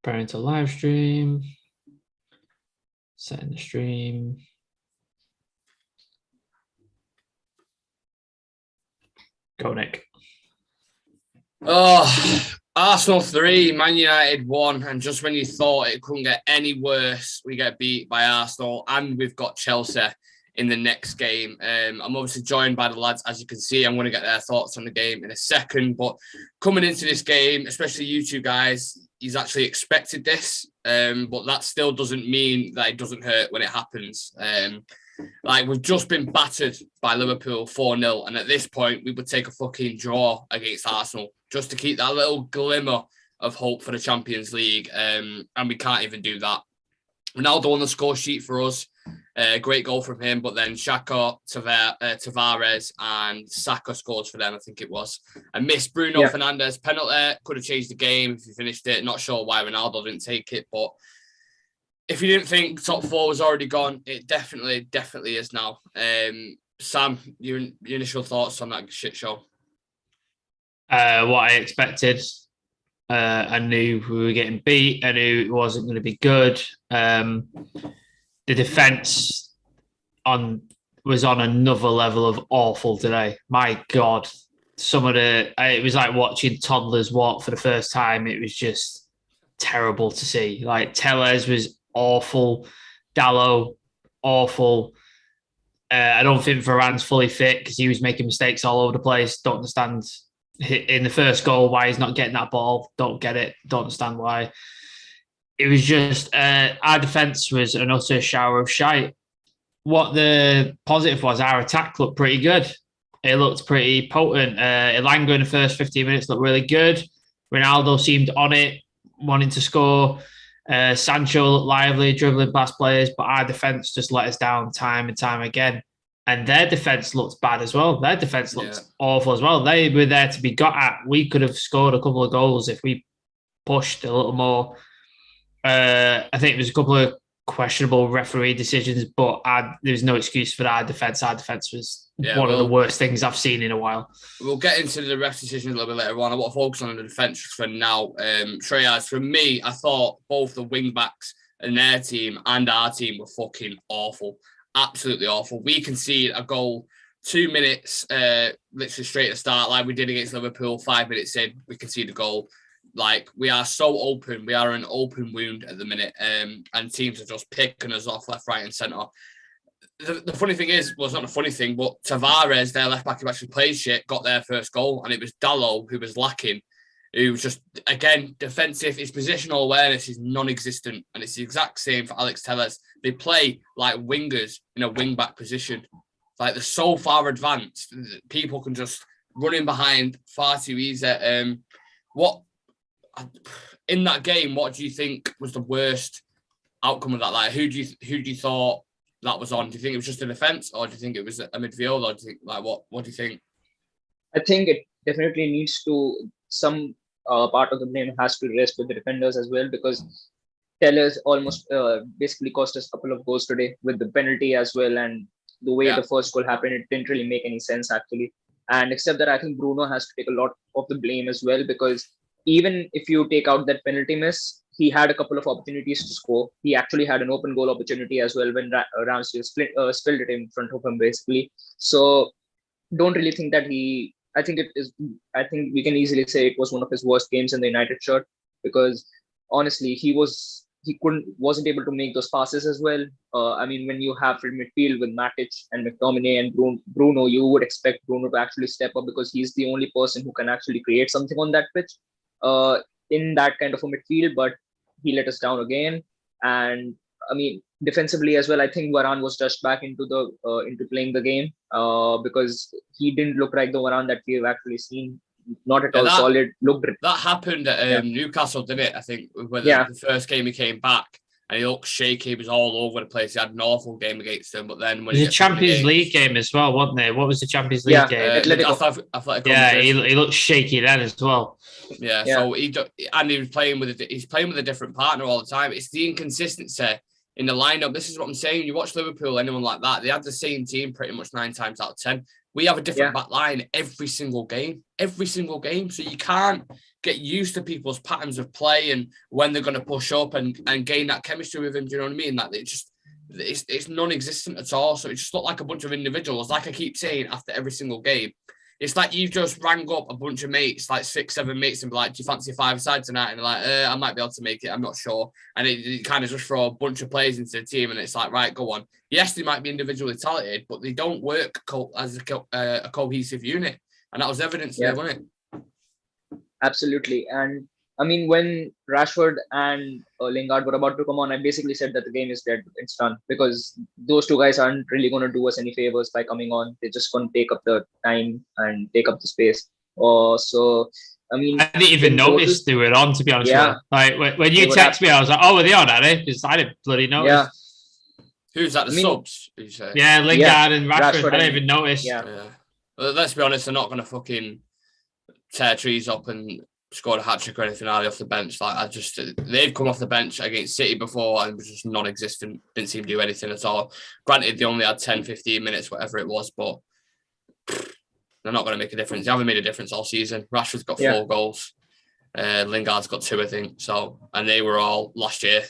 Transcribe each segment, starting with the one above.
Preparing to live stream. Setting the stream. Go, Nick. Oh, Arsenal 3, Man United 1. And just when you thought it couldn't get any worse, we get beat by Arsenal. And we've got Chelsea in the next game. I'm obviously joined by the lads. As you can see, I'm going to get their thoughts on the game in a second. But coming into this game, especially you two guys, he's actually expected this. But that still doesn't mean that it doesn't hurt when it happens. We've just been battered by Liverpool 4-0. And at this point, we would take a fucking draw against Arsenal just to keep that little glimmer of hope for the Champions League. And we can't even do that. Ronaldo on the score sheet for us. Great goal from him. But then Xhaka, Tavares and Saka scores for them, I think it was. I missed Bruno Fernandes penalty. Could have changed the game if he finished it. Not sure why Ronaldo didn't take it. But if you didn't think top four was already gone, it definitely is now. Sam, your initial thoughts on that shit show? What I expected. I knew we were getting beat. I knew it wasn't going to be good. The defence was on another level of awful today. My God, it was like watching toddlers walk for the first time. It was just terrible to see. Like Tellez was awful, Dallo awful. I don't think Varane's fully fit because he was making mistakes all over the place. Don't understand in the first goal why he's not getting that ball. Don't get it. Don't understand why. It was just our defence was an utter shower of shite. What the positive was, our attack looked pretty good. It looked pretty potent. Elanga in the first 15 minutes looked really good. Ronaldo seemed on it, wanting to score. Sancho looked lively, dribbling past players, but our defence just let us down time and time again. And their defence looked bad as well. Their defence looked awful as well. They were there to be got at. We could have scored a couple of goals if we pushed a little more. I think there was a couple of questionable referee decisions, but there was no excuse for our defence. Our defence was one of the worst things I've seen in a while. We'll get into the ref decisions a little bit later on. I want to focus on the defence for now. Treyarch, for me, I thought both the wing-backs and their team and our team were fucking awful. Absolutely awful. We conceded a goal 2 minutes, literally straight at the start, like we did against Liverpool. 5 minutes in, we conceded a goal. Like, we are so open. We are an open wound at the minute. And teams are just picking us off left, right and centre. The funny thing is, well, it's not a funny thing, but Tavares, their left back who actually plays shit, got their first goal. And it was Dallo who was lacking, who was just, again, defensive. His positional awareness is non-existent. And it's the exact same for Alex Telles. They play like wingers in a wing-back position. Like, they're so far advanced. People can just run in behind far too easy. In that game, what do you think was the worst outcome of that? Like, who do you thought that was on? Do you think it was just a defence, or do you think it was a midfield, or do you think, like, what do you think? I think it definitely needs to, some part of the blame has to rest with the defenders as well, because Tellers almost basically cost us a couple of goals today with the penalty as well, and the way the first goal happened, it didn't really make any sense actually. And except that, I think Bruno has to take a lot of the blame as well, because even if you take out that penalty miss, he had a couple of opportunities to score. He actually had an open goal opportunity as well when Ramsey spilled it in front of him, basically. So don't really think that I think we can easily say it was one of his worst games in the United shirt, because honestly, he wasn't able to make those passes as well. I mean, when you have midfield with Matic and McTominay and Bruno, you would expect Bruno to actually step up, because he's the only person who can actually create something on that pitch. In that kind of a midfield, but he let us down again. And I mean, defensively as well, I think Varane was rushed back into playing the game because he didn't look like the Varane that we have actually seen. Not at all solid. That happened at Newcastle, didn't it? I think when the first game he came back and he looked shaky. He was all over the place. He had an awful game against them, but then when it was a Champions League game as well, wasn't there? What was the Champions League game? He looked shaky then as well. Yeah. So he was playing with a different partner all the time. It's the inconsistency in the lineup. This is what I'm saying. You watch Liverpool, anyone like that, they had the same team pretty much 9 times out of 10. We have a different back line every single game. So you can't get used to people's patterns of play and when they're going to push up and gain that chemistry with him. Do you know what I mean? That it's non-existent at all. So it just looked like a bunch of individuals. Like I keep saying after every single game, it's like you just rang up a bunch of mates, like 6-7 mates, and be like, "Do you fancy 5-a-side tonight?" And they're like, "I might be able to make it. I'm not sure." And it kind of just throw a bunch of players into the team, and it's like, right, go on. Yes, they might be individually talented, but they don't work as a cohesive unit, and that was evidence there, wasn't it? Absolutely. And I mean, when Rashford and Lingard were about to come on, I basically said that the game is dead. It's done, because those two guys aren't really going to do us any favors by coming on. They're just going to take up the time and take up the space. So, I mean, I didn't even notice they were on, to be honest. Yeah. Like when you text me, I was like, "Oh, were they on, are they?" Because I didn't bloody notice. Yeah. Who's that? The subs? Did you say? Yeah, Lingard and Rashford. I didn't even notice. Yeah. Well, let's be honest, they're not going to fucking tear trees up and scored a hat-trick or anything off the bench. Like they've come off the bench against City before and was just non-existent, didn't seem to do anything at all. Granted, they only had 10, 15 minutes, whatever it was, but they're not going to make a difference. They haven't made a difference all season. Rashford's got 4 goals. Lingard's got 2, I think. So, and they were all last year.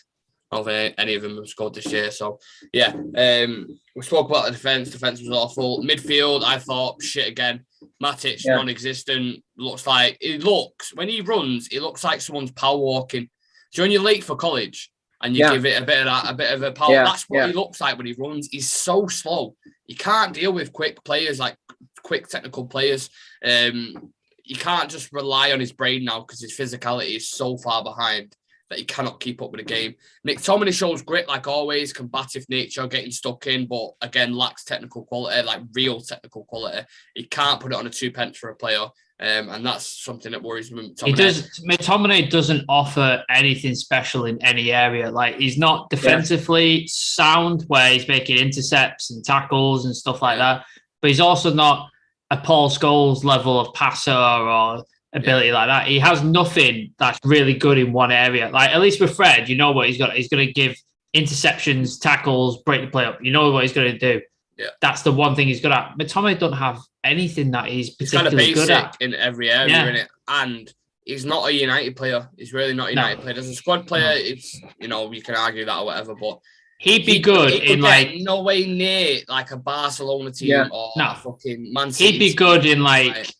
I don't think any of them have scored this year. So, yeah. We spoke about the defence. Defence was awful. Midfield, I thought, shit again. Matic, non-existent. When he runs, it looks like someone's power walking. So when you're late for college and you give it a bit of a power, that's what he looks like when he runs. He's so slow. You can't deal with quick players, like quick technical players. You can't just rely on his brain now because his physicality is so far behind that he cannot keep up with the game. McTominay shows grit like always, combative nature, getting stuck in, but again, lacks technical quality, like real technical quality. He can't put it on a 2 pence for a player. And that's something that worries me. McTominay doesn't offer anything special in any area. Like, he's not defensively sound where he's making intercepts and tackles and stuff like that. But he's also not a Paul Scholes level of passer or ability like that. He has nothing that's really good in one area. Like, at least with Fred, you know what he's got. He's going to give interceptions, tackles, break the play up. You know what he's going to do. Yeah. That's the one thing he's good at. McTominay don't have anything that he's particularly good at. In every area, innit? And he's not a United player. He's really not a United player. As a squad player, it's, you know, you can argue that or whatever, but he'd be good in like no way near like a Barcelona team or a fucking Man City. He'd be good in like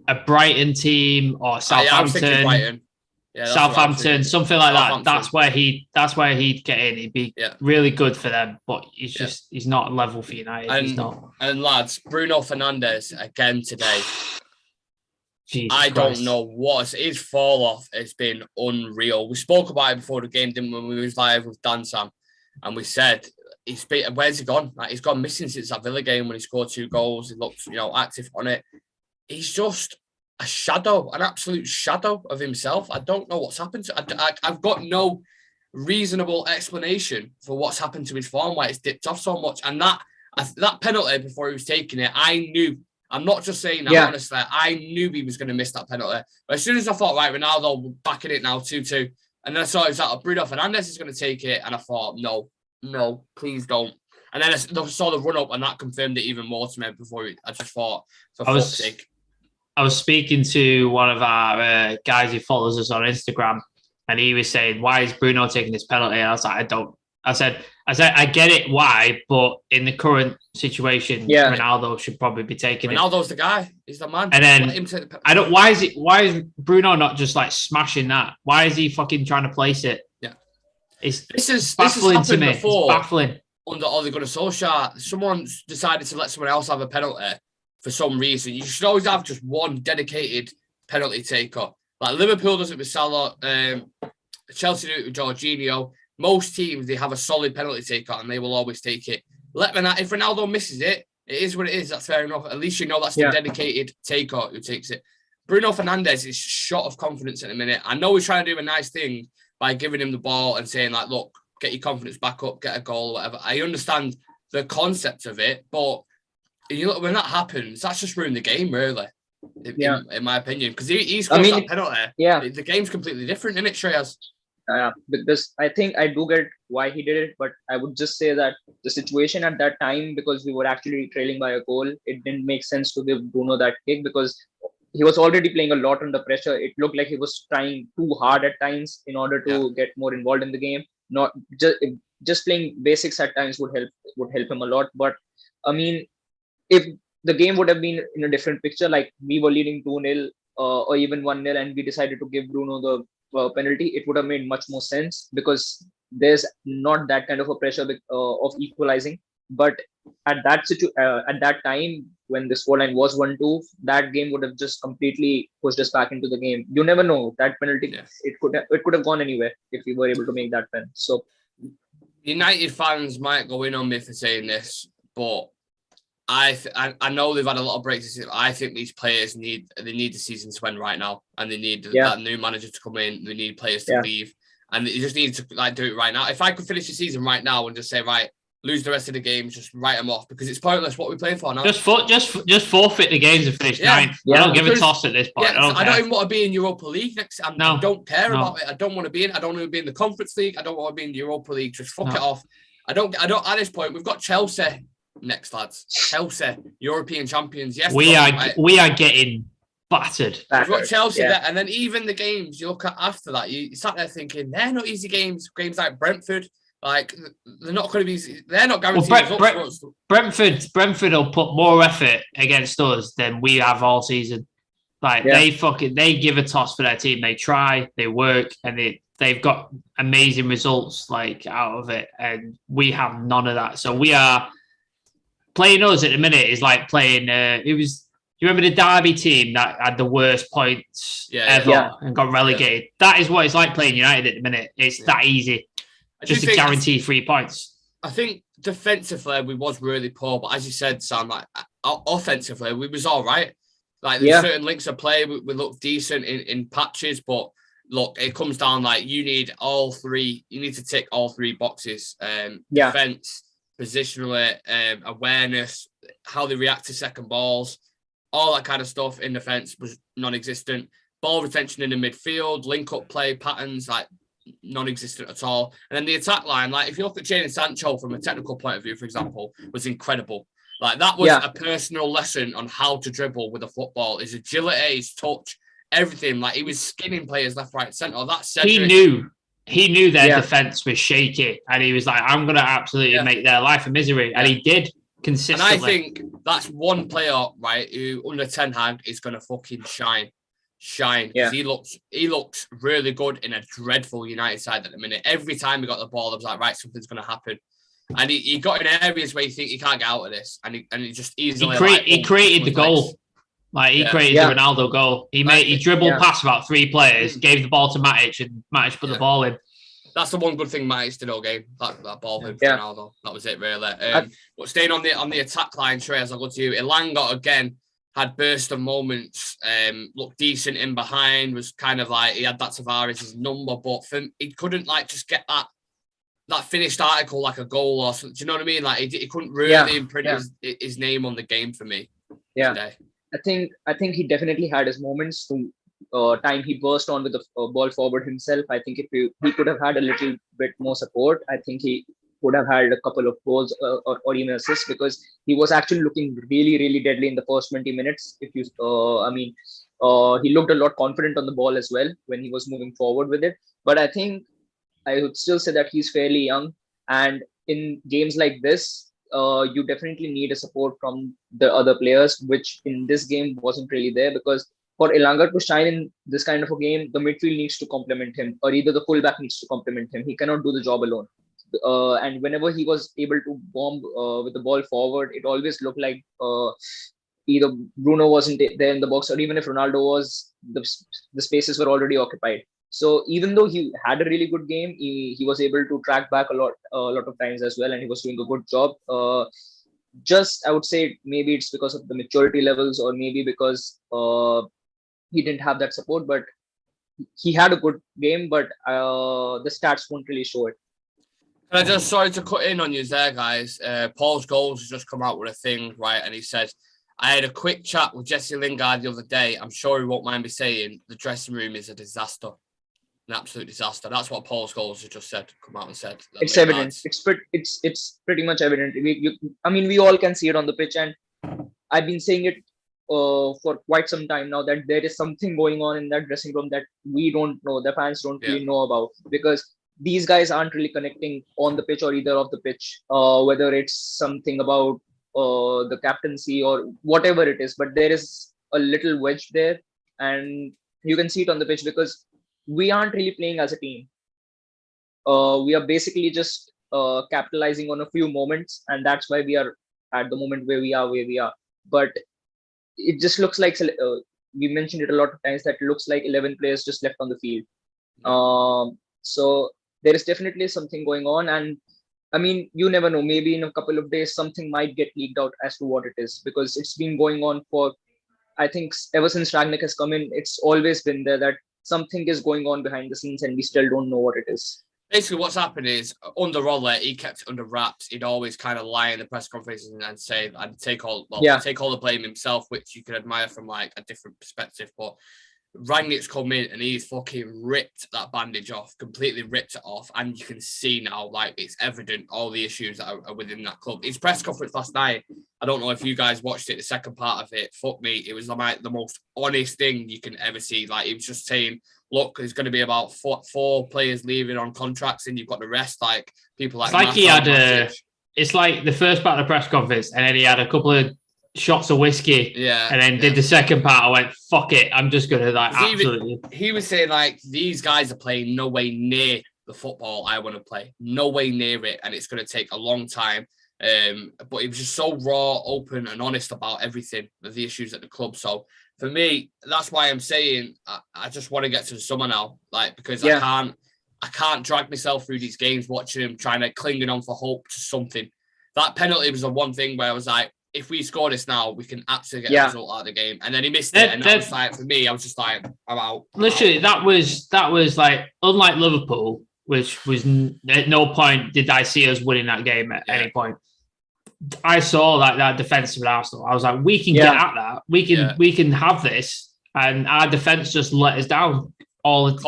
a Brighton team or Southampton. Southampton, something like that. That's where he'd get in. He'd be really good for them, but he's not level for United. He's not. And lads, Bruno Fernandes again today. I don't know what his fall off has been unreal. We spoke about it before the game, didn't we? When we was live with Dan Sam, and we said where's he gone? Like, he's gone missing since that Villa game when he scored 2 goals. He looked, active on it. He's just a shadow, an absolute shadow of himself. I don't know what's happened to I've got no reasonable explanation for what's happened to his form, why it's dipped off so much. And that penalty before he was taking it, I knew. I'm not just saying that, honestly. I knew he was going to miss that penalty. But as soon as I thought, right, Ronaldo backing it now, 2-2. And then I saw it was like, Bruno Fernandes is going to take it. And I thought, no, please don't. And then I saw the run-up and that confirmed it even more to me before I just thought, for fuck's sake. I was speaking to one of our guys who follows us on Instagram, and he was saying, "Why is Bruno taking this penalty?" And I was like, I said, I get it why, but in the current situation, Ronaldo should probably be taking Ronaldo's the guy. He's the man. And then why is Bruno not just like smashing that? Why is he fucking trying to place it? Yeah. This is baffling to me. Before, it's baffling. Under Ole Gunnar Solskjaer, someone decided to let someone else have a penalty for some reason. You should always have just one dedicated penalty taker. Like Liverpool does it with Salah, Chelsea do it with Jorginho. Most teams, they have a solid penalty taker and they will always take it. If Ronaldo misses it, it is what it is. That's fair enough. At least you know that's the dedicated taker who takes it. Bruno Fernandes is short of confidence in a minute. I know he's trying to do a nice thing by giving him the ball and saying, like, look, get your confidence back up, get a goal or whatever. I understand the concept of it, but when that happens, that's just ruined the game, really, in my opinion. Because he's got that penalty. Yeah. The game's completely different, isn't it, Shreyas? Because I think I do get why he did it, but I would just say that the situation at that time, because we were actually trailing by a goal, it didn't make sense to give Bruno that kick because he was already playing a lot under pressure. It looked like he was trying too hard at times in order to get more involved in the game. Not just playing basics at times would help him a lot. But I mean, if the game would have been in a different picture, like we were leading 2-0 or even 1-0, and we decided to give Bruno the penalty, it would have made much more sense because there's not that kind of a pressure of equalizing. But at that time, when the scoreline was 1-2, that game would have just completely pushed us back into the game. You never know that penalty; it could have gone anywhere if we were able to make that pen. So, United fans might go in on me for saying this, but I know they've had a lot of breaks. I think these players need the season to end right now, and they need that new manager to come in. They need players to leave, and they just need to do it right now. If I could finish the season right now and just say, right, lose the rest of the games, just write them off because it's pointless. What we're playing for now? Just forfeit the games and finish ninth. I don't give a toss at this point. I don't even want to be in Europa League next. I don't care about it. I don't want to be in. I don't want to be in the Conference League. I don't want to be in the Europa League. Just fuck it off. I don't. At this point, we've got Chelsea next, lads. Chelsea, European champions. Yes, we are getting battered. We've got Chelsea there, and then even the games you look at after that, you sat there thinking they're not easy games. Games like Brentford. Like they're not going to be. They're not guaranteed. Brentford will put more effort against us than we have all season. Like they give a toss for their team. They try, they work, and they've got amazing results like out of it, and we have none of that. So we are playing us at the minute is like playing. It was. You remember the Derby team that had the worst points ever and got relegated? That is what it's like playing United at the minute. It's that easy. Just to guarantee 3 points. I think defensively we was really poor, but as you said, Sam, like offensively we was all right. Like there's certain links of play, we look decent in patches, but look, it comes down like you need all three. You need to tick all 3 boxes: defense, positionally, awareness, how they react to second balls, all that kind of stuff in defense was non-existent. Ball retention in the midfield, link-up play patterns, like non-existent at all. And then the attack line, like if you look at Jadon Sancho from a technical point of view, for example, was incredible. Like that was a personal lesson on how to dribble with a football. His agility, his touch, everything. Like he was skinning players left, right, centre. He knew their defence was shaky, and he was like, "I'm going to absolutely make their life a misery," and he did consistently. And I think that's one player, right, who under Ten Hag is going to fucking shine. He looks really good in a dreadful United side at the minute. Every time he got the ball, I was like, right, something's going to happen. And he got in areas where you think he can't get out of this, and he just easily he created the goal. Like he created the Ronaldo goal. He dribbled past about 3 players, gave the ball to Matic, and Matic put the ball in. That's the one good thing Matic did all game. That ball from Ronaldo. That was it really. But staying on the attack line, Trey, as I go to you, Elanga again had burst of moments, looked decent in behind, was kind of like he had that Tavares' number, but he couldn't like just get that finished article like a goal or something. Do you know what I mean? Like he couldn't really imprint his name on the game for me today. I think he definitely had his moments. Time he burst on with the ball forward himself. I think if he could have had a little bit more support, I think he would have had a couple of goals or even assists, because he was actually looking really, really deadly in the first 20 minutes. If you, he looked a lot confident on the ball as well when he was moving forward with it. But I think I would still say that he's fairly young, and in games like this, you definitely need a support from the other players, which in this game wasn't really there, because for Elanga to shine in this kind of a game, the midfield needs to complement him, or either the fullback needs to complement him. He cannot do the job alone. And whenever he was able to bomb with the ball forward, it always looked like either Bruno wasn't there in the box, or even if Ronaldo was, the spaces were already occupied. So even though he had a really good game, he was able to track back a lot of times as well, and he was doing a good job. I would say maybe it's because of the maturity levels, or maybe because he didn't have that support, but he had a good game, but the stats won't really show it. And I just sorry to cut in on you there, guys. Paul Scholes has just come out with a thing, right? And he said, I had a quick chat with Jesse Lingard the other day. I'm sure he won't mind me saying the dressing room is a disaster. an absolute disaster. That's what Paul Scholes has just said. Come out and said. It's evident. It's pretty much evident. We all can see it on the pitch, and I've been saying it for quite some time now that there is something going on in that dressing room that we don't know, the fans don't really know about, because these guys aren't really connecting on the pitch or either of the pitch, whether it's something about the captaincy or whatever it is, but there is a little wedge there, and you can see it on the pitch because we aren't really playing as a team. We are basically just capitalizing on a few moments, and that's why we are at the moment where we are. But it just looks like, we mentioned it a lot of times, that it looks like 11 players just left on the field. So there is definitely something going on, and I mean, you never know, maybe in a couple of days something might get leaked out as to what it is, because it's been going on for, I think, ever since Ragnick has come in. It's always been there that something is going on behind the scenes and we still don't know what it is. Basically, what's happened is, under Roller, he kept it under wraps. He'd always kind of lie in the press conferences and say, and take all the blame himself, which you can admire from like a different perspective. But Rangnick's come in and he's fucking ripped that bandage off, completely ripped it off. And you can see now, like, it's evident all the issues that are within that club. His press conference last night, I don't know if you guys watched it, the second part of it, fuck me, it was like the most honest thing you can ever see. Like, he was just saying, look, there's going to be about four players leaving on contracts and you've got the rest, like people like... It's like he had it's like the first part of the press conference and then he had a couple of shots of whiskey, and then did the second part. I went, fuck it, I'm just gonna like absolutely. He was saying like, these guys are playing no way near the football I want to play, no way near it, and it's going to take a long time. But he was just so raw, open, and honest about everything, the issues at the club. So for me, that's why I'm saying I just want to get to the summer now, like, because I can't drag myself through these games watching him trying to clinging on for hope to something. That penalty was the one thing where I was like, if we score this now, we can absolutely get a result out of the game. And then he missed it. And that was like, for me, I was just like, I'm out. Literally, that was like, unlike Liverpool, which was at no point did I see us winning that game at any point. I saw that defense of Arsenal. I was like, we can get at that. We can have this. And our defense just let us down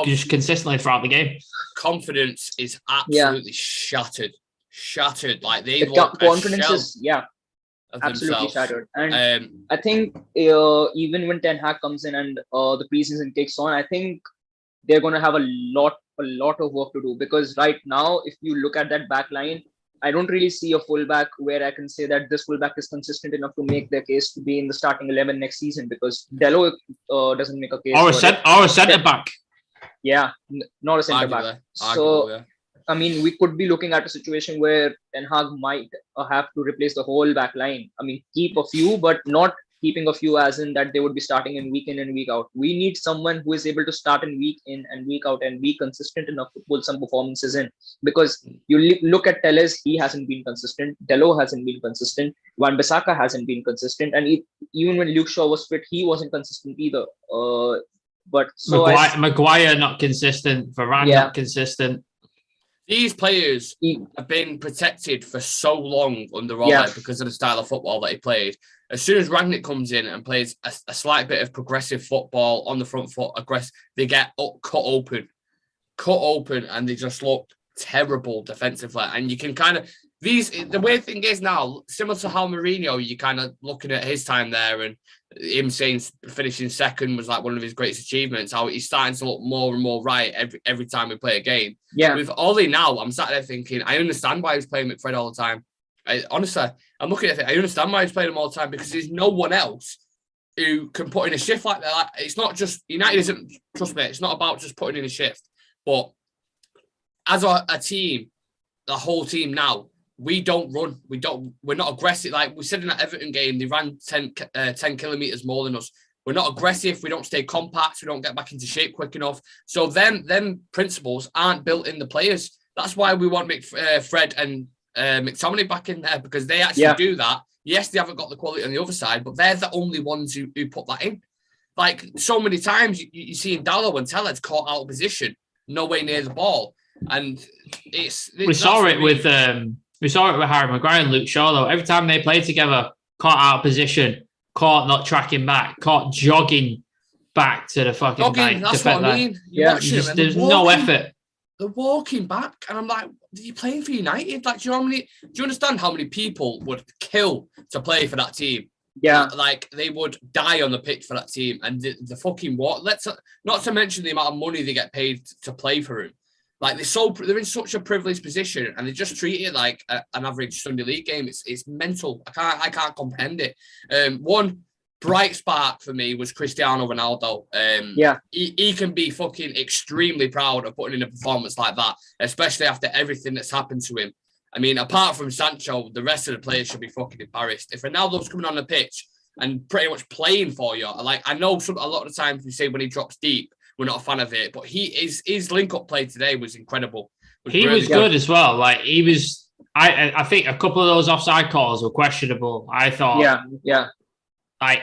just consistently throughout the game. Confidence is absolutely shattered. Like, they look confidence is, absolutely shattered. And I think even when Ten Hag comes in and the preseason kicks on, I think they're going to have a lot of work to do, because right now, if you look at that back line, I don't really see a fullback where I can say that this fullback is consistent enough to make their case to be in the starting 11 next season, because Dello doesn't make a case. Or a centre back. Yeah, not a centre back. So, I mean, we could be looking at a situation where Ten Hag might have to replace the whole back line. I mean, keep a few, but not keeping a few as in that they would be starting in and week out. We need someone who is able to start in and week out and be consistent enough to pull some performances in. Because you look at Telles, he hasn't been consistent. Dello hasn't been consistent. Wan-Bissaka hasn't been consistent. And even when Luke Shaw was fit, he wasn't consistent either. But so Maguire not consistent. Varane not consistent. These players have been protected for so long under Roller because of the style of football that he played. As soon as Rangnick comes in and plays a slight bit of progressive football on the front foot, they get cut open, and they just look terrible defensively. And you can kind of... The weird thing is now, similar to how Mourinho, you're kind of looking at his time there and him saying finishing second was like one of his greatest achievements, how he's starting to look more and more right every time we play a game. Yeah. With Ollie now, I'm sat there thinking, I understand why he's playing McFred all the time. Honestly, I'm looking at it, I understand why he's playing him all the time, because there's no one else who can put in a shift like that. Like, it's not just... United isn't... Trust me, it's not about just putting in a shift. But as a team, the whole team now, we don't run. We're not aggressive. Like we said in that Everton game, they ran 10 kilometers more than us. We're not aggressive. We don't stay compact. We don't get back into shape quick enough. So them principles aren't built in the players. That's why we want Fred and McTominay back in there, because they actually do that. Yes, they haven't got the quality on the other side, but they're the only ones who put that in. Like so many times you see in Dallo and Telled's caught out of position, no way near the ball. And we saw it with Harry Maguire and Luke Shaw, though. Every time they play together, caught out of position, caught not tracking back, caught jogging back to the fucking Jogging, that's what I mean. You watch him and there's no effort. They're walking back, and I'm like, are you playing for United? Like, do you understand how many people would kill to play for that team? Yeah. Like, they would die on the pitch for that team, and the fucking what? Not to mention the amount of money they get paid to play for him. Like, they're in such a privileged position, and they just treat it like an average Sunday league game. It's mental. I can't comprehend it. One bright spark for me was Cristiano Ronaldo. He can be fucking extremely proud of putting in a performance like that, especially after everything that's happened to him. I mean, apart from Sancho, the rest of the players should be fucking embarrassed. If Ronaldo's coming on the pitch and pretty much playing for you, like, I know a lot of the times we say when he drops deep, we're not a fan of it, but his link-up play today was incredible. He was good as well. Like, he was. I think a couple of those offside calls were questionable. I thought. Yeah. Like,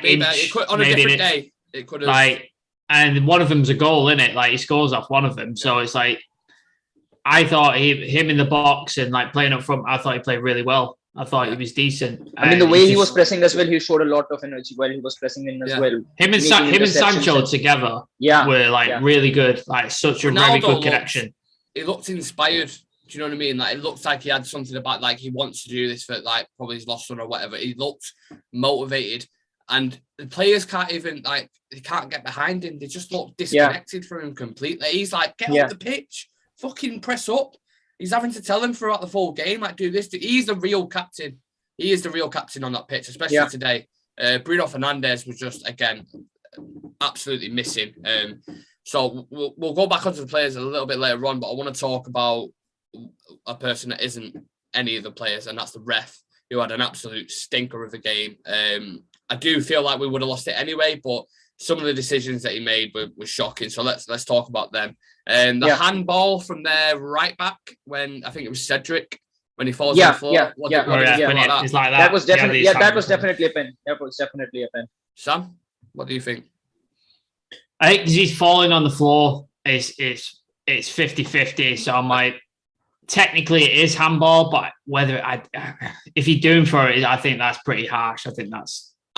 on a different day, it could have. Like, and one of them's a goal, isn't it? Like, he scores off one of them. So it's like, I thought him in the box and like playing up front, I thought he played really well. I thought he was decent. I mean, the way he was pressing as well, he showed a lot of energy while he was pressing in as well. Him and Sancho together were like really good. Like, such a very good connection. He looked inspired. Do you know what I mean? Like, it looked like he had something about, like, he wants to do this for, like, probably his lost son or whatever. He looked motivated. And the players can't even, like, they can't get behind him. They just look disconnected from him completely. He's like, get off the pitch, fucking press up. He's having to tell them throughout the full game, like, do this. He's the real captain. He is the real captain on that pitch, especially today. Bruno Fernandes was just, again, absolutely missing. So we'll go back onto the players a little bit later on, but I want to talk about a person that isn't any of the players, and that's the ref, who had an absolute stinker of a game. I do feel like we would have lost it anyway, but some of the decisions that he made were shocking. So let's talk about them. The handball from their right back, when I think it was Cedric, when he falls on the floor. It's like that. That was definitely that was definitely a pen. That was definitely a pen. Sam, what do you think? I think he's falling on the floor. It's 50-50. So I'm like, technically it is handball, but whether if you're doing for it, I think that's pretty harsh.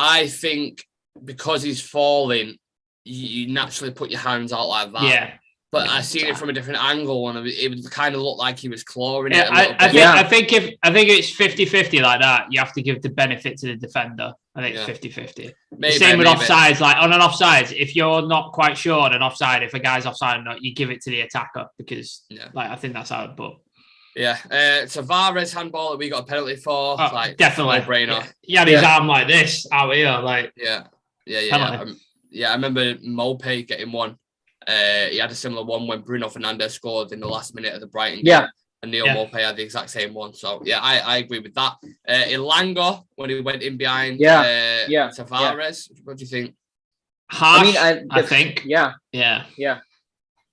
I think because he's falling, you naturally put your hands out like that. Yeah. But I seen it from a different angle, and it would kind of look like he was clawing it. I think it's 50-50 like that, you have to give the benefit to the defender. I think it's 50-50. Same with offsides. Like, on an offside, if you're not quite sure on an offside, if a guy's offside or not, you give it to the attacker because, I think that's how it. But it's a Tavares handball that we got a penalty for. Definitely, no brainer. He had his arm like this out here, like I remember Mopé getting one. He had a similar one when Bruno Fernandes scored in the last minute of the Brighton game. And Neil Mopé had the exact same one. So, I agree with that. Ilanga, when he went in behind Tavares, what do you think? Harsh, I think. Yeah.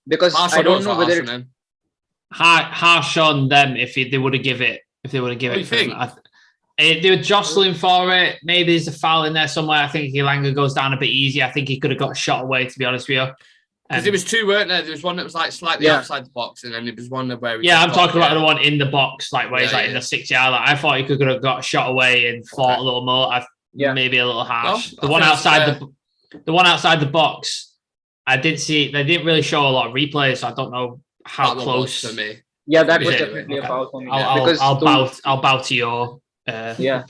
Because harsh I don't know whether it's harsh on them if they would have given it. They were jostling for it. Maybe there's a foul in there somewhere. I think Ilanga goes down a bit easy. I think he could have got a shot away, to be honest with you. Because there was two, weren't there? There was one that was like slightly outside the box, and then there was one where I'm talking about the one in the box, like where he's like in the 6 yard. Like, I thought he could have got a shot away and fought a little more. Maybe a little harsh. The one outside the box, I did see. They didn't really show a lot of replays, so I don't know how close. For me. Yeah, that was definitely a foul for me. I'll bow to your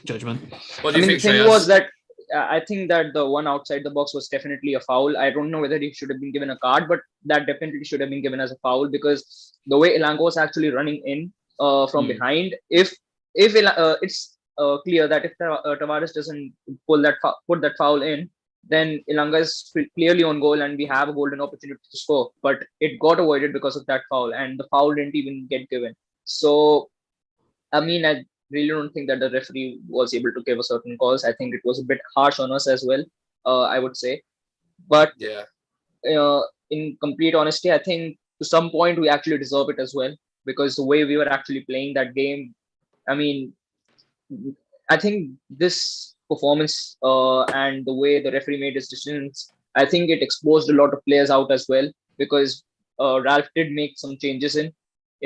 judgment. What do you think, the thing was that I think that the one outside the box was definitely a foul. I don't know whether he should have been given a card, but that definitely should have been given as a foul, because the way Ilanga was actually running in from behind, if it's clear that if Tavares doesn't put that foul in, then Ilanga is clearly on goal and we have a golden opportunity to score. But it got avoided because of that foul, and the foul didn't even get given. So, I mean, I really don't think that the referee was able to give a certain calls. I think it was a bit harsh on us as well, I would say. But in complete honesty, I think to some point we actually deserve it as well, because the way we were actually playing that game, I mean, I think this performance and the way the referee made his decisions, I think it exposed a lot of players out as well, because Ralph did make some changes in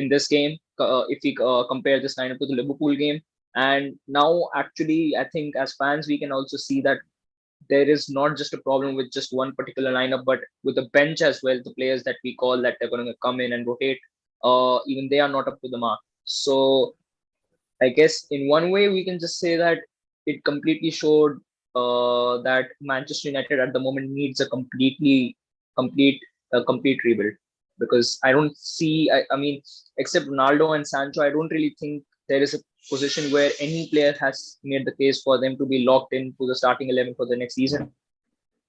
this game, if we compare this lineup to the Liverpool game. And now, actually, I think as fans, we can also see that there is not just a problem with just one particular lineup, but with the bench as well. The players that we call that they're going to come in and rotate, even they are not up to the mark. So I guess in one way we can just say that it completely showed that Manchester United at the moment needs a complete rebuild, because I don't see. I mean, except Ronaldo and Sancho, I don't really think there is a position where any player has made the case for them to be locked into the starting 11 for the next season.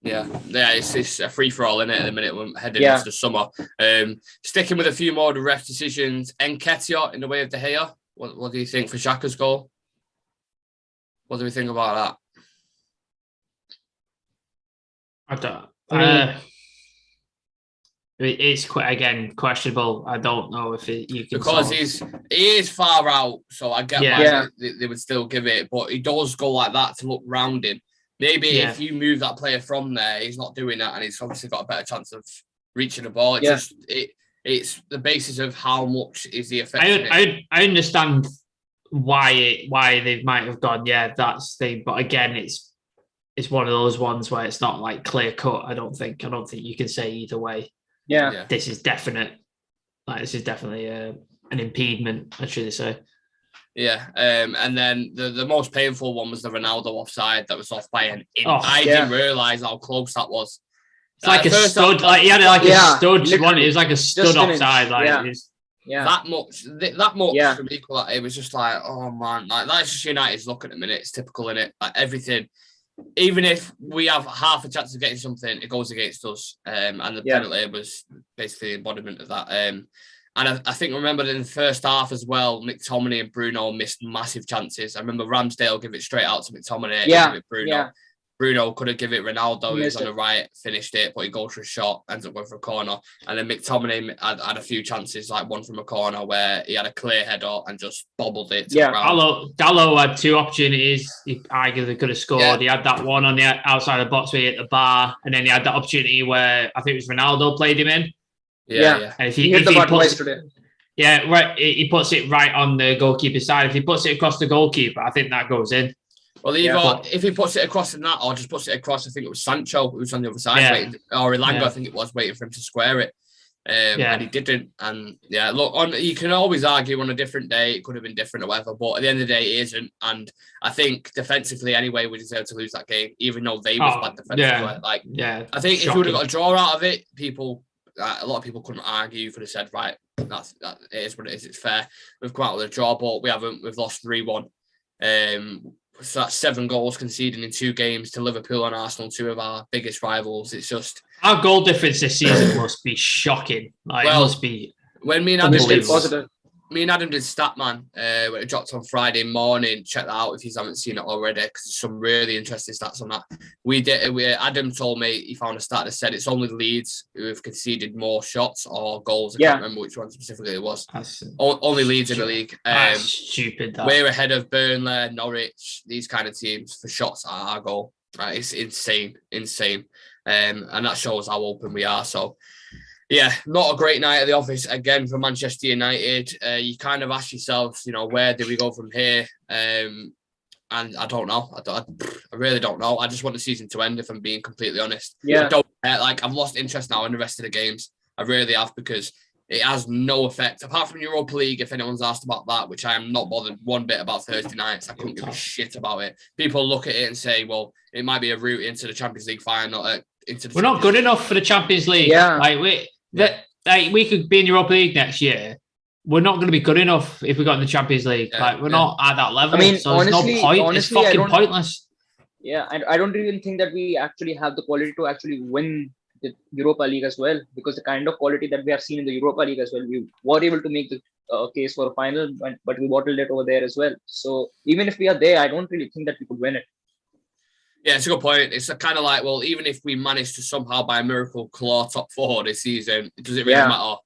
Yeah, it's a free for all in it at the minute. We're heading Yeah. into the summer. Sticking with a few more of the ref decisions. Nketiah in the way of De Gea. What do you think for Xhaka's goal? What do we think about I don't. It's quite questionable. I don't know if you can, because he is far out, so I get why they would still give it, but he does go like that to look round him. Maybe if you move that player from there, he's not doing that, and he's obviously got a better chance of reaching the ball. It's the basis of how much is the effect. I understand why they might have gone. Yeah, that's the. But again, it's one of those ones where it's not like clear cut. I don't think you can say either way. Yeah. This is definite. Like, this is definitely an impediment, I should say. Yeah, and then the most painful one was the Ronaldo offside that was off by an inch. I didn't realise how close that was. It's like a stud. Like he had a stud. It was like a stud offside. That much from equal. It was just like, oh man, like that's just United's look at the minute. It's typical, in it. Like everything. Even if we have half a chance of getting something, it goes against us. And the penalty was basically the embodiment of that. And I think remember in the first half as well, McTominay and Bruno missed massive chances. I remember Ramsdale give it straight out to McTominay. Give it Bruno. Yeah. Bruno could have given it Ronaldo, who was on the right, finished it, but he goes for a shot, ends up going for a corner. And then McTominay had a few chances, like one from a corner where he had a clear header and just bobbled it to the ground. Dallo had two opportunities. He arguably could have scored. Yeah. He had that one on the outside of the box where he hit the bar, and then he had that opportunity where I think it was Ronaldo played him in. Yeah. And if he hit the bar twice today. Yeah, right. He puts it right on the goalkeeper's side. If he puts it across the goalkeeper, I think that goes in. Well, if he puts it across in that, or just puts it across, I think it was Sancho who was on the other side, waiting, or Elanga, I think it was, waiting for him to square it. And he didn't. And look, you can always argue on a different day, it could have been different or whatever, but at the end of the day, it isn't. And I think defensively, anyway, we deserve to lose that game, even though they was bad defensively. I think if you would have got a draw out of it, a lot of people couldn't argue. You could have said, right, that it is what it is. It's fair. We've come out with a draw, but we haven't. We've lost 3-1. So that's 7 goals conceded in 2 games to Liverpool and Arsenal, 2 of our biggest rivals. It's just our goal difference this season must be shocking. Like, it must be. When me and Adam did Statman, when it dropped on Friday morning. Check that out if you haven't seen it already, because there's some really interesting stats on that. Adam told me he found a stat that said it's only Leeds who have conceded more shots or goals. I can't remember which one specifically it was. Only Leeds in the league. That's stupid. We're ahead of Burnley, Norwich, these kind of teams for shots at our goal. Right, it's insane. And that shows how open we are. So. Yeah, not a great night at the office again for Manchester United. You kind of ask yourselves, where do we go from here? And I don't know. I really don't know. I just want the season to end, if I'm being completely honest. Yeah. I don't I've lost interest now in the rest of the games. I really have, because it has no effect apart from Europa League. If anyone's asked about that, which I am not bothered one bit about Thursday nights, I couldn't give a shit about it. People look at it and say, well, it might be a route into the Champions League final. We're not good enough for the Champions League. Yeah. We could be in Europa League next year. We're not going to be good enough if we got in the Champions League. We're not at that level. I mean, so honestly, there's no point. It's fucking pointless. Yeah, and I don't even think that we actually have the quality to actually win the Europa League as well, because the kind of quality that we have seen in the Europa League as well, we were able to make the case for a final, but we bottled it over there as well. So even if we are there, I don't really think that we could win it. Yeah, it's a good point. It's kind of like, well, even if we manage to somehow, by a miracle, claw top 4 this season, does it really matter?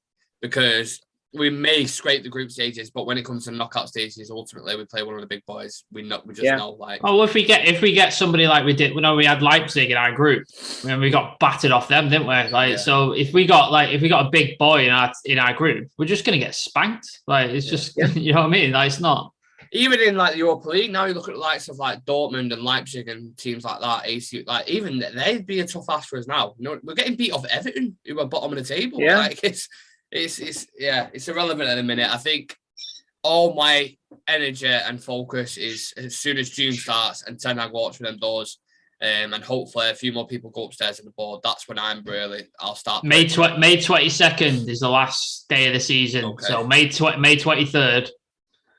Because we may scrape the group stages, but when it comes to knockout stages, ultimately we play one of the big boys. We just know, like. Oh, if we get somebody like we did, we had Leipzig in our group, and we got battered off them, didn't we? So if we got a big boy in our group, we're just gonna get spanked. Like, it's just you know what I mean? Like, it's not. even in like the Europa League, now you look at the likes of like Dortmund and Leipzig and teams like that, AC, like even they'd be a tough ask for us now. You know, we're getting beat off Everton, who are bottom of the table. Yeah. Like it's irrelevant at the minute. I think all my energy and focus is as soon as June starts and Ten Hag walks through them doors, and hopefully a few more people go upstairs on the board. That's when I'll start. May 22nd is the last day of the season. Okay. So May 23rd.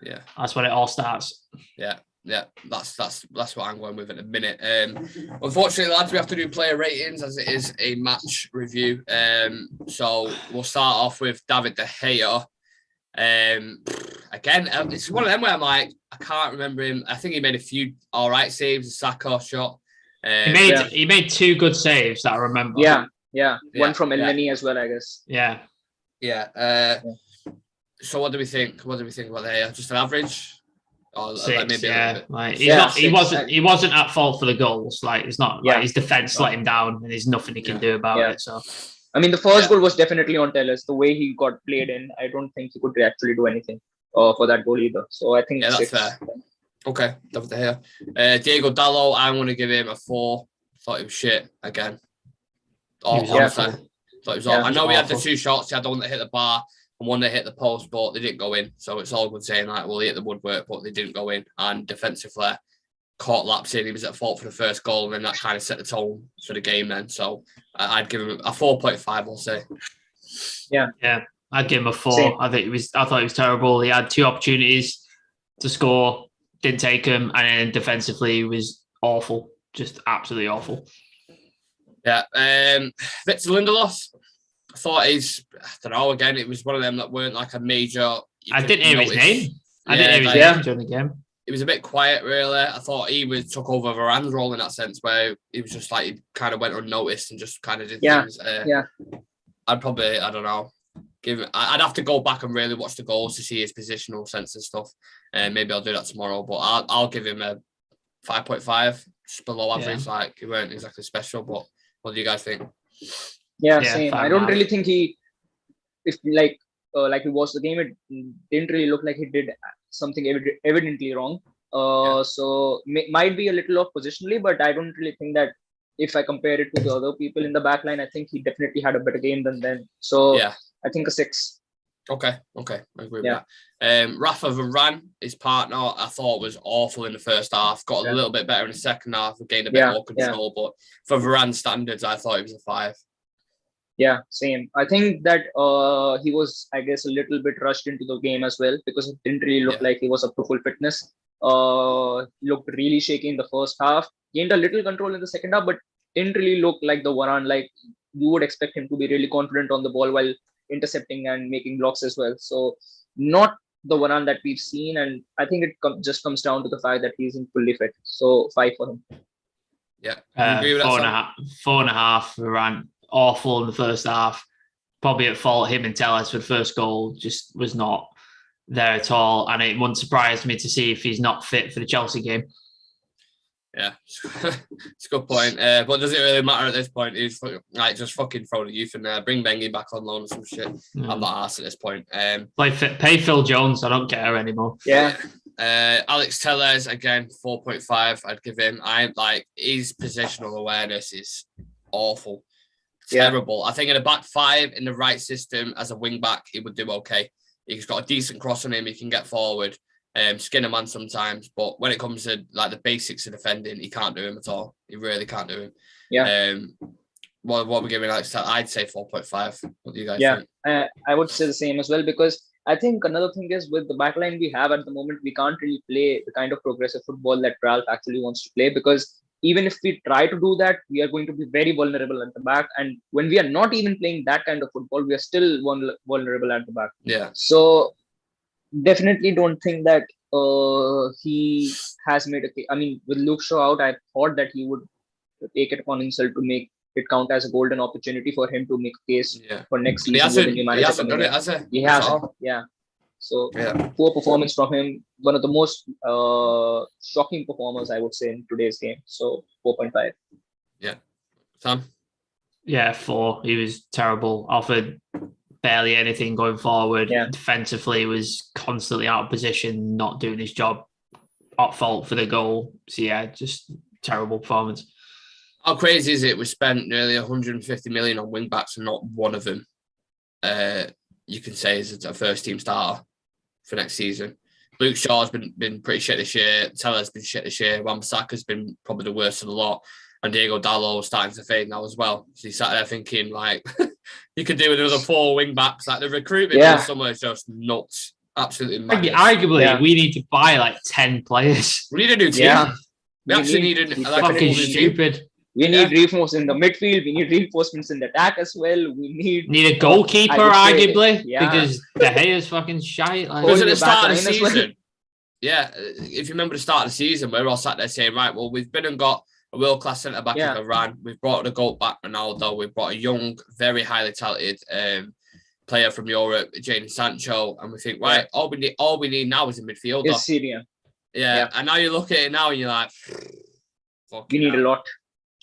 Yeah, that's when it all starts. Yeah, that's what I'm going with at the minute. Unfortunately, lads, we have to do player ratings as it is a match review. So we'll start off with David De Gea. Again, it's one of them where I'm like, I can't remember him. I think he made a few all right saves, a Saka shot. He made 2 good saves that I remember. Yeah. One from Elneny as well, I guess. Yeah. So what do we think? What do we think about De Gea? Just an average? Or 6, maybe he wasn't at fault for the goals. Like it's not like his defense let him down, and there's nothing he can do about it. So, I mean, the first goal was definitely on Tellers. The way he got played in, I don't think he could actually do anything for that goal either. So I think that's 6. fair. Okay, David De Gea. Diego Dallo, I want to give him a 4. Thought he was shit again. Honestly, thought it was awful. I know we had the 2 shots. He had one that hit the bar and one that hit the post, but they didn't go in. So it's all good saying like, well, he hit the woodwork, but they didn't go in. And defensively, caught lapsing. He was at fault for the first goal, and then that kind of set the tone for the game then. So I'd give him a 4.5, I'll say. Yeah. I'd give him a 4. Same. I thought it was terrible. He had 2 opportunities to score, didn't take them, and then defensively he was awful. Just absolutely awful. Yeah. Victor Lindelof. I thought I don't know, again, it was one of them that weren't like a major... I didn't hear his name. I didn't hear his name during the game. It was a bit quiet, really. I thought he took over Varane's role in that sense, where he was just like, he kind of went unnoticed and just kind of did things. I'd probably, I don't know, I'd have to go back and really watch the goals to see his positional sense and stuff. Maybe I'll do that tomorrow, but I'll give him a 5.5, just below average. Like, he weren't exactly special, but what do you guys think? Yeah, same. I don't really think he watched the game, it didn't really look like he did something evidently wrong. So might be a little off positionally, but I don't really think that if I compare it to the other people in the back line, I think he definitely had a better game than them. So I think a 6. Okay, I agree with that. Rafa Varane, his partner, I thought was awful in the first half. Got a little bit better in the second half, gained a bit more control. But for Varane standards, I thought it was a 5. Yeah, same. I think that he was, I guess, a little bit rushed into the game as well, because it didn't really look like he was up to full fitness. Looked really shaky in the first half. Gained a little control in the second half, but didn't really look like the Varane. Like you would expect him to be really confident on the ball while intercepting and making blocks as well. So not the Varane that we've seen, and I think it just comes down to the fact that he's in fully fit. So 5 for him. Yeah, 4.5 Varane. Awful in the first half. Probably at fault. Him and Tellez for the first goal just was not there at all, and it wouldn't surprise me to see if he's not fit for the Chelsea game. Yeah, it's a good point. But does it really matter at this point? He's like, just fucking throw the youth in there, bring Bengi back on loan or some shit. I'm not arsed at this point. Pay Phil Jones. I don't care anymore. Yeah. Alex Tellez again, 4.5. I'd give him. I like his positional awareness is awful. Terrible. I think in a back 5 in the right system as a wing back, he would do okay. He's got a decent cross on him. He can get forward, skin a man sometimes. But when it comes to like the basics of defending, he can't do him at all. He really can't do him. Yeah. What we're giving Alex, I'd say 4.5. What do you guys think? I would say the same as well, because I think another thing is with the backline we have at the moment, we can't really play the kind of progressive football that Ralph actually wants to play, because even if we try to do that, we are going to be very vulnerable at the back. And when we are not even playing that kind of football, we are still vulnerable at the back. Yeah. So definitely don't think that he has made a... I mean, with Luke Shaw out, I thought that he would take it upon himself to make it count as a golden opportunity for him to make a case for next season. He hasn't done it, has he? He hasn't, So poor performance from him. One of the most shocking performers, I would say, in today's game. So 4.5. Yeah. Sam? Yeah, 4. He was terrible. Offered barely anything going forward. Yeah. Defensively was constantly out of position, not doing his job, at fault for the goal. So yeah, just terrible performance. How crazy is it? We spent nearly 150 million on wing backs and not one of them you can say is a first team starter for next season. Luke Shaw's been pretty shit this year. Teller's been shit this year. Wan-Bissaka's been probably the worst of the lot. And Diego Dallo starting to fade now as well. So he sat there thinking, like, you could do with another 4 wing backs. Like, the recruitment this summer is just nuts. Absolutely madness. Arguably, we need to buy like 10 players. We need a new team. Yeah. We actually need a fucking stupid. We need reinforcements in the midfield. We need reinforcements in the attack as well. We need a goalkeeper, arguably, because De Gea's fucking shite. Like, was it the start of the season? Yeah, if you remember the start of the season, we were all sat there saying, right, well, we've been and got a world-class centre-back in Iran. We've brought the goal back Ronaldo. We've brought a young, very highly talented player from Europe, Jadon Sancho, and we think, right, all we need now is a midfielder. Is Syria. Yeah, and now you look at it now and you're like, you need a lot.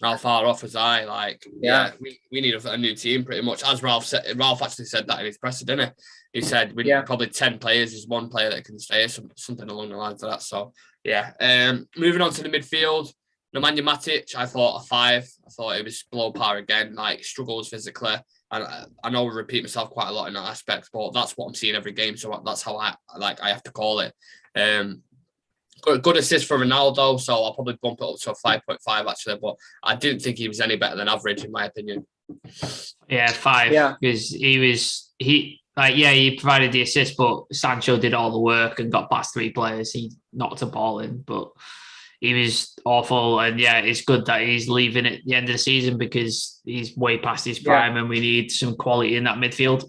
How far off was I? Like, we need a new team pretty much. As Ralph said, Ralph actually said that in his presser, didn't he? He said we need probably 10 players. There's one player that can stay, something along the lines of that. So, yeah. Moving on to the midfield, Nemanja Matic, I thought a 5. I thought it was below par again, like struggles physically. And I know I repeat myself quite a lot in that aspect, but that's what I'm seeing every game. So that's how I have to call it. Good assist for Ronaldo, so I'll probably bump it up to a 5.5 actually, but I didn't think he was any better than average in my opinion. Yeah, 5. Yeah, because he provided the assist, but Sancho did all the work and got past 3 players. He knocked a ball in, but he was awful. And yeah, it's good that he's leaving at the end of the season because he's way past his prime, and we need some quality in that midfield.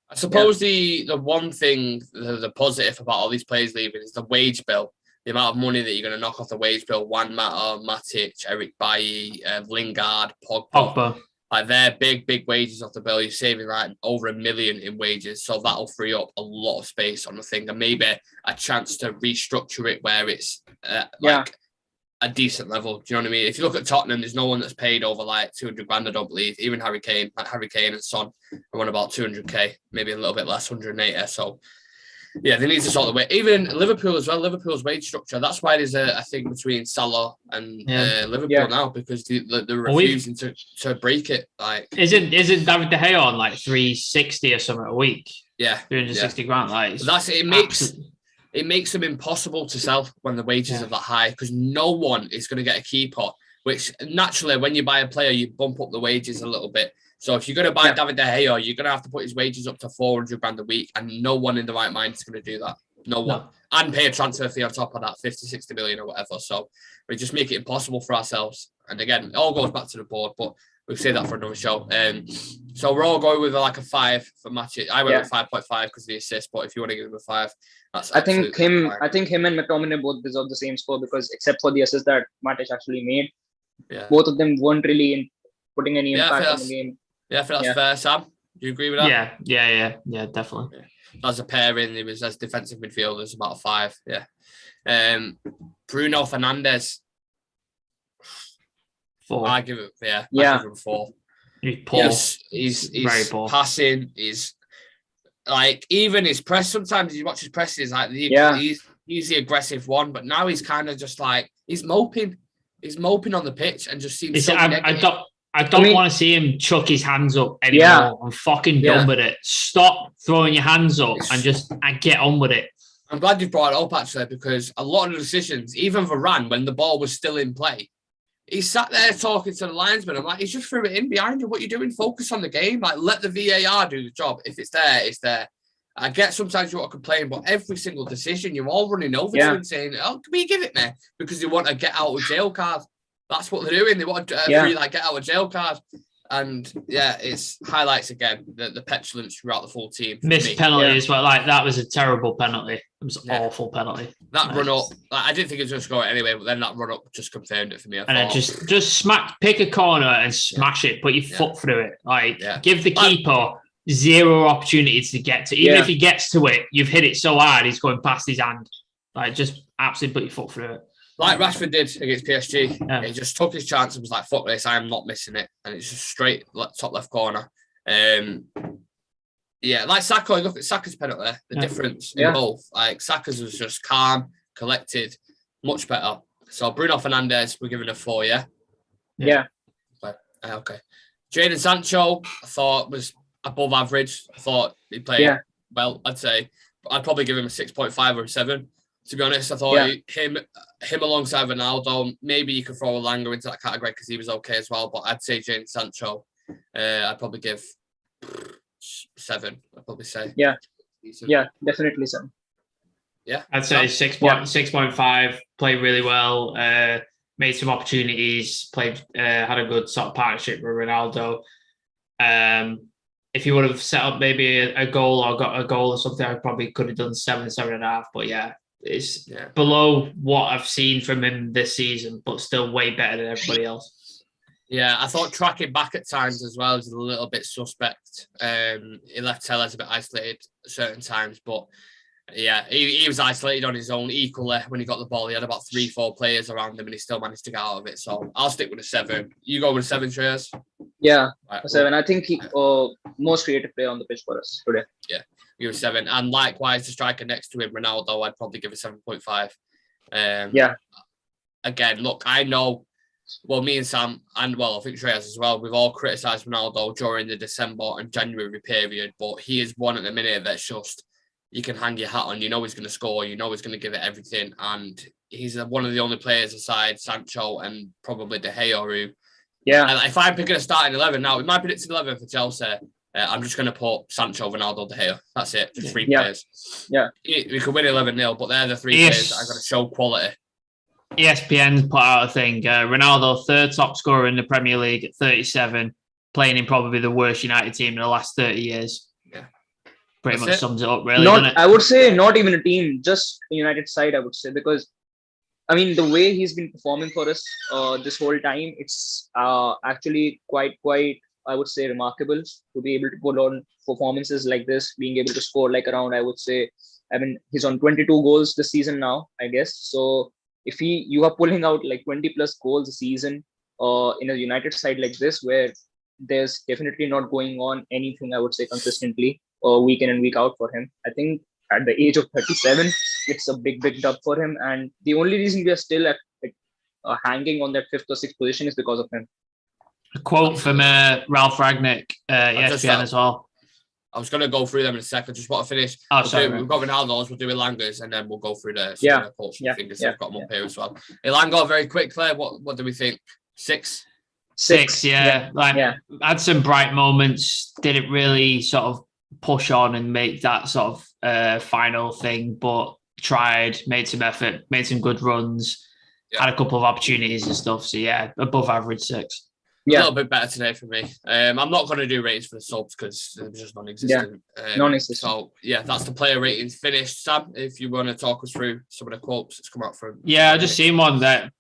I suppose the one thing, the positive about all these players leaving is the wage bill. The amount of money that you're going to knock off the wage bill. Juan Mata, Matic, Eric Bailly, Lingard, Pogba. Like, they're big wages off the bill. You're saving like over $1 million in wages. So that'll free up a lot of space on the thing, and maybe a chance to restructure it where it's a decent level. Do you know what I mean? If you look at Tottenham, there's no one that's paid over like 200 grand, I don't believe. Even Harry Kane and Son are on about 200k, maybe a little bit less, 180. So yeah, they need to sort the way. Even Liverpool as well. Liverpool's wage structure. That's why there's a thing between Salah and Liverpool now, because they're refusing to break it. Like, isn't David De Gea on like 360 or something a week? Yeah, 360 grand. Like, it makes them impossible to sell when the wages are that high, because no one is going to get a keeper. Which naturally, when you buy a player, you bump up the wages a little bit. So if you're going to buy David De Gea, you're going to have to put his wages up to 400 grand a week, and no one in the right mind is going to do that. No one. And pay a transfer fee on top of that, 50, 60 million or whatever. So we just make it impossible for ourselves. And again, it all goes back to the board, but we'll say that for another show. So we're all going with like a 5 for Matic. I went with 5.5 because of the assist, but if you want to give him a 5, that's I think him and McTominay both deserve the same score, because except for the assist that Matic actually made, both of them weren't really putting any impact on the game. Yeah, I think that's fair, Sam. Do you agree with that? Yeah, definitely. Yeah. As a pairing, it was as defensive midfielders, about a 5. Yeah. Bruno Fernandes. 4. I give it. I give him 4. He's poor. He's very poor. Passing is like, even his press. Sometimes you watch his press, he's like he's the aggressive one, but now he's kind of just like he's moping. He's moping on the pitch and just seems so negative. I don't want to see him chuck his hands up anymore. Yeah. I'm fucking done with it. Stop throwing your hands up and just get on with it. I'm glad you brought it up, actually, because a lot of the decisions, even Varane, when the ball was still in play, he sat there talking to the linesman. I'm like, he's just threw it in behind you. What are you doing? Focus on the game. Like, let the VAR do the job. If it's there, it's there. I get sometimes you want to complain, but every single decision, you're all running over to him saying, "Oh, can we give it me?" Because they want a get out of jail card. That's what they're doing. They want a free, like, get out of jail card. And it's highlights again the petulance throughout the full team. Missed penalty as well. Like, that was a terrible penalty. It was an awful penalty. That run up, like, I didn't think it was going to score it anyway, but then that run up just confirmed it for me. And then just pick a corner and smash it. Put your foot through it. Like, give the keeper zero opportunities to get to. Even if he gets to it, you've hit it so hard, he's going past his hand. Like, just absolutely put your foot through it. Like Rashford did against PSG. He just took his chance and was like, fuck this, I am not missing it. And it's just straight top left corner. Yeah, like Saka, look at Saka's penalty, the difference in both. Like Saka's was just calm, collected, much better. So Bruno Fernandes, we're giving a 4, yeah? Yeah. Okay. Jadon Sancho, I thought was above average. I thought he played well, I'd say. I'd probably give him a 6.5 or a 7. To be honest, I thought him alongside Ronaldo, maybe you could throw Elanga into that category because he was okay as well. But I'd say Jadon Sancho, I'd probably give 7. I'd probably say. Yeah. Yeah, definitely 7. Yeah. I'd say 6.5, played really well, made some opportunities, had a good sort of partnership with Ronaldo. If you would have set up maybe a goal or got a goal or something, I probably could have done 7.5. But yeah, it's below what I've seen from him this season, but still way better than everybody else. Yeah, I thought tracking back at times as well is a little bit suspect. He left Tellez a bit isolated at certain times, but yeah, he was isolated on his own equally when he got the ball. He had about 3-4 players around him and he still managed to get out of it. So I'll stick with a 7. You go with a 7, Shreyas? Yeah, right, 7. I think he most creative player on the pitch for us today. Yeah, you a 7. And likewise, the striker next to him, Ronaldo, I'd probably give a 7.5. Yeah. Again, look, I know, well, me and Sam, and well, I think Shreyas as well, we've all criticised Ronaldo during the December and January period, but he is one at the minute that's just, you can hang your hat on. You know he's going to score. You know he's going to give it everything. And he's one of the only players aside Sancho and probably De Gea who... Yeah. And if I'm picking a starting 11 now, with my predicted 11 for Chelsea, I'm just going to put Sancho, Ronaldo, De Gea. That's it. Just 3 players. Yeah. We could win 11-0, but they're the 3 players that are going to show quality. ESPN put out a thing. Ronaldo, 3rd top scorer in the Premier League at 37, playing in probably the worst United team in the last 30 years. Pretty much sums it up, really, doesn't it? I would say not even a team, just a United side, I would say, because, I mean, the way he's been performing for us this whole time, it's actually quite, I would say, remarkable to be able to put on performances like this, being able to score like around, I would say, I mean, he's on 22 goals this season now, I guess. So if you are pulling out like 20 plus goals a season in a United side like this, where there's definitely not going on anything, I would say, consistently, week in and week out for him. I think at the age of 37, it's a big dub for him. And the only reason we are still at hanging on that 5th or 6th position is because of him. A quote from Ralph Ragnick, ESPN as well. I was going to go through them in a second. Just want to finish. We've got Ronaldo's, we'll do Elanga's, and then we'll go through the quotes and fingers. I've got them up here as well. Elanga, very quickly, what do we think? 6? 6, had some bright moments. Didn't really sort of push on and make that sort of final thing, but tried, made some effort, made some good runs, had a couple of opportunities and stuff. So yeah, above average 6. A little bit better today for me. I'm not going to do ratings for the subs because they're just non-existent. Non-existent. So yeah, that's the player ratings finished. Sam, if you want to talk us through some of the quotes that's come out from. Yeah, I just seen one that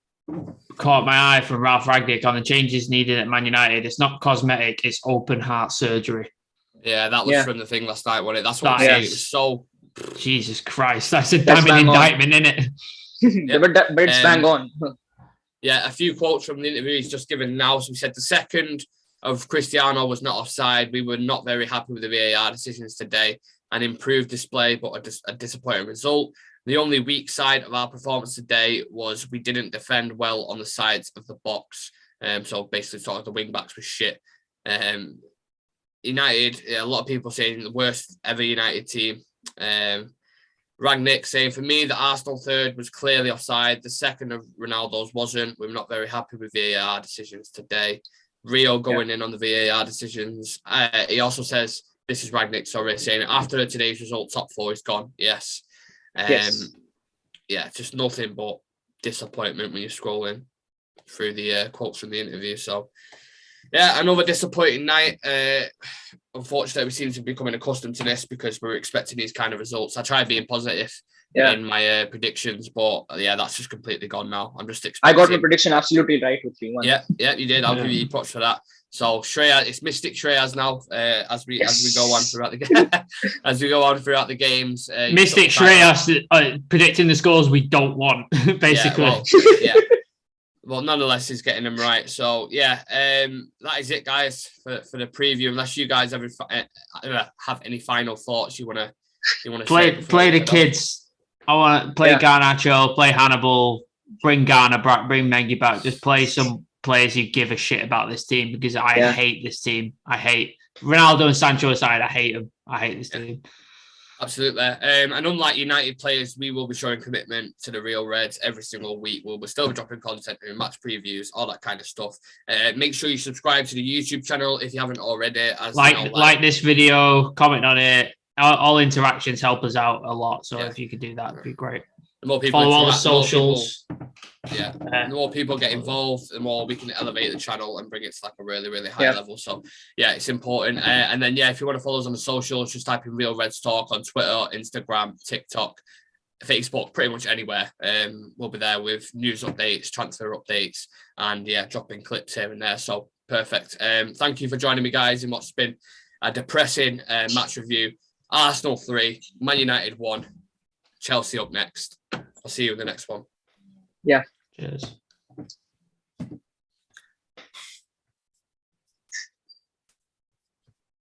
caught my eye from Ralph Ragnick on the changes needed at Man United. It's not cosmetic, it's open heart surgery. Yeah, that was from the thing last night, wasn't it? That's what I'm saying. It was so... Jesus Christ, that's a damning indictment, isn't it? Yeah, but it's bang on. Yeah, a few quotes from the interview he's just given now. So he said the second of Cristiano was not offside. We were not very happy with the VAR decisions today. An improved display, but a disappointing result. The only weak side of our performance today was we didn't defend well on the sides of the box. So basically sort of the wing backs were shit. United, a lot of people saying the worst ever United team. Ragnick saying, for me, the Arsenal 3rd was clearly offside. The 2nd of Ronaldo's wasn't. We're not very happy with VAR decisions today. Rio going in on the VAR decisions. He also says, this is Ragnick, sorry, saying after today's result, top 4 is gone. Yes. Yeah, just nothing but disappointment when you're scrolling through the quotes from the interview. So, yeah, another disappointing night. Unfortunately, we seem to be becoming accustomed to this because we're expecting these kind of results. I tried being positive in my predictions, but yeah, that's just completely gone now. I'm just expecting... I got my prediction absolutely right with 3-1. Yeah, you did. I'll give you props for that. So Shreya, it's Mystic Shreyas now. As we go on throughout the games. Mystic Shreyas predicting the scores we don't want, basically. Yeah, But nonetheless, he's getting them right. So yeah, that is it, guys, for the preview. Unless you guys have any final thoughts you wanna play the kids. I want to play Garnacho, play Hannibal, bring Garner back, bring Mengi back. Just play some players who give a shit about this team, because I hate this team. I hate Ronaldo and Sancho aside. I hate them. I hate this team. Absolutely. And unlike United players, we will be showing commitment to the Real Reds every single week. We'll still be dropping content and match previews, all that kind of stuff. Make sure you subscribe to the YouTube channel if you haven't already. Like this video, comment on it. All interactions help us out a lot. So if you could do that, it'd be great. The more people follow all the socials. The more people get involved, the more we can elevate the channel and bring it to like a really, really high level. So it's important. And then if you want to follow us on the socials, just type in Real Reds Talk on Twitter, Instagram, TikTok, Facebook, pretty much anywhere. We'll be there with news updates, transfer updates, and dropping clips here and there. So perfect. Thank you for joining me, guys, in what's been a depressing match review. Arsenal 3, Man United 1, Chelsea up next. I'll see you in the next one. Yeah. Cheers.